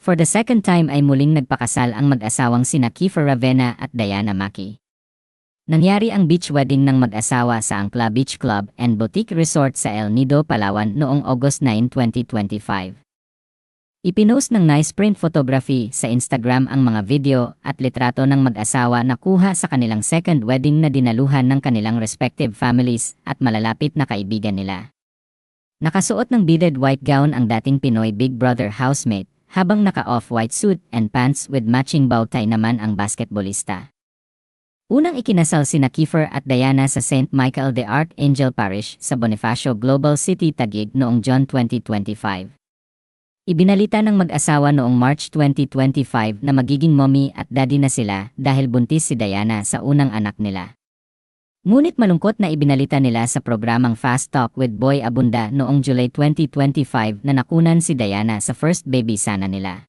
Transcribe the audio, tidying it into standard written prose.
For the second time ay muling nagpakasal ang mag-asawang sina Kiefer Ravena at Diana Maki. Nangyari ang beach wedding ng mag-asawa sa Ancla Beach Club and Boutique Resort sa El Nido, Palawan noong August 9, 2025. Ipinost ng Nice Print Photography sa Instagram ang mga video at litrato ng mag-asawa na kuha sa kanilang second wedding na dinaluhan ng kanilang respective families at malalapit na kaibigan nila. Nakasuot ng beaded white gown ang dating Pinoy Big Brother housemate, habang naka-off-white suit and pants with matching bow tie naman ang basketballista. Unang ikinasal sina Kiefer at Diana sa St. Michael the Archangel Parish sa Bonifacio Global City, Taguig noong June 2025. Ibinalita ng mag-asawa noong March 2025 na magiging mommy at daddy na sila dahil buntis si Diana sa unang anak nila. Ngunit malungkot na ibinalita nila sa programang Fast Talk with Boy Abunda noong July 2025 na nakunan si Diana sa first baby sana nila.